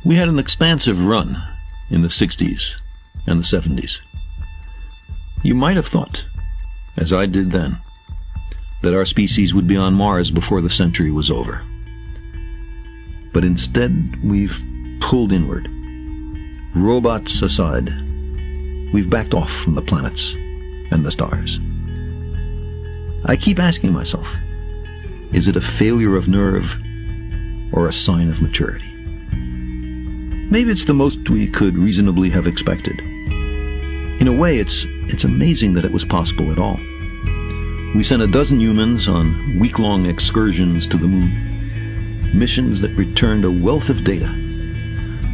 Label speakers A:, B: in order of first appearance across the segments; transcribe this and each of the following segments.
A: We had an expansive run in the 60s and the 70s. You might have thought, as I did then, that our species would be on Mars before the century was over. But instead, we've pulled inward. Robots aside, we've backed off from the planets and the stars. I keep asking myself, is it a failure of nerve or a sign of maturity? Maybe it's the most we could reasonably have expected. In a way, it's amazing that it was possible at all. We sent a dozen humans on week-long excursions to the moon, missions that returned a wealth of data,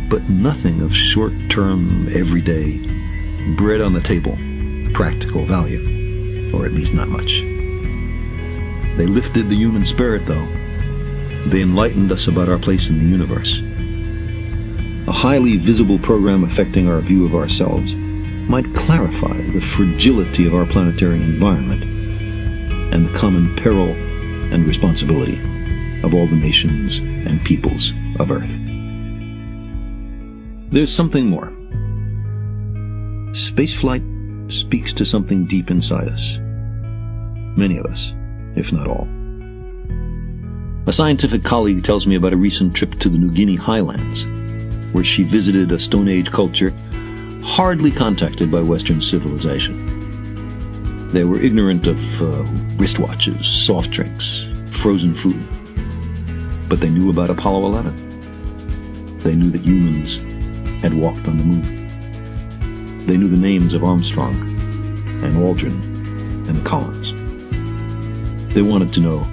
A: but nothing of short-term, everyday, bread on the table, practical value, or at least not much. They lifted the human spirit, though. They enlightened us about our place in the universe. A highly visible program affecting our view of ourselves might clarify the fragility of our planetary environment and the common peril and responsibility of all the nations and peoples of Earth. There's something more. Spaceflight speaks to something deep inside us. Many of us, if not all. A scientific colleague tells me about a recent trip to the New Guinea highlands, where she visited a Stone Age culture hardly contacted by Western civilization. They were ignorant of wristwatches, soft drinks, frozen food. But they knew about Apollo 11. They knew that humans had walked on the moon. They knew the names of Armstrong and Aldrin and Collins. They wanted to know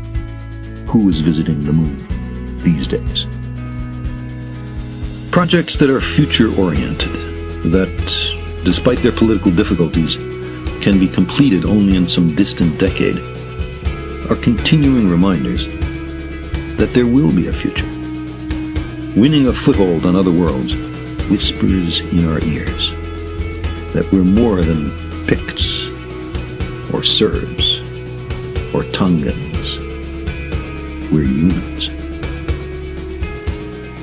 A: who was visiting the moon these days. Projects that are future-oriented, that, despite their political difficulties, can be completed only in some distant decade, are continuing reminders that there will be a future. Winning a foothold on other worlds whispers in our ears that we're more than Picts, or Serbs, or Tongans. We're humans.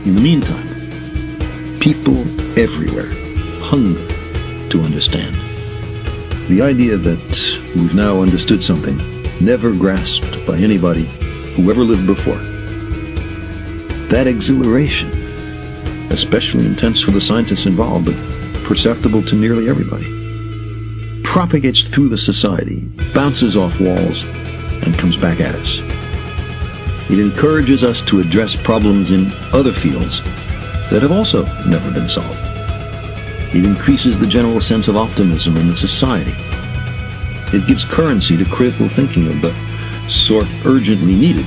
A: In the meantime, people everywhere hunger to understand. The idea that we've now understood something never grasped by anybody who ever lived before. That exhilaration, especially intense for the scientists involved, but perceptible to nearly everybody, propagates through the society, bounces off walls, and comes back at us. It encourages us to address problems in other fields that have also never been solved. It increases the general sense of optimism in the society. It gives currency to critical thinking of the sort urgently needed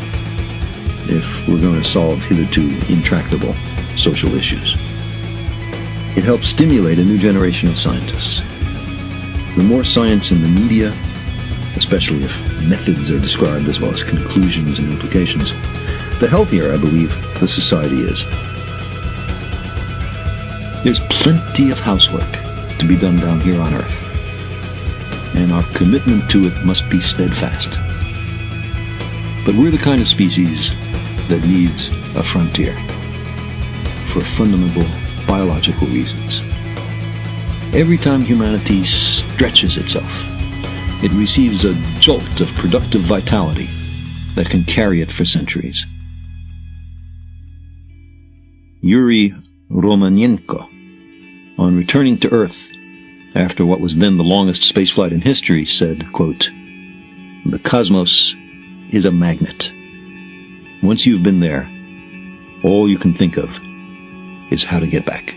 A: if we're going to solve hitherto intractable social issues. It helps stimulate a new generation of scientists. The more science in the media, especially if methods are described as well as conclusions and implications, the healthier, I believe, the society is. There's plenty of housework to be done down here on Earth, and our commitment to it must be steadfast. But we're the kind of species that needs a frontier for fundamental biological reasons. Every time humanity stretches itself, it receives a jolt of productive vitality that can carry it for centuries. Yuri Romanenko, on returning to Earth after what was then the longest spaceflight in history, said, quote, "The cosmos is a magnet. Once you've been there, all you can think of is how to get back."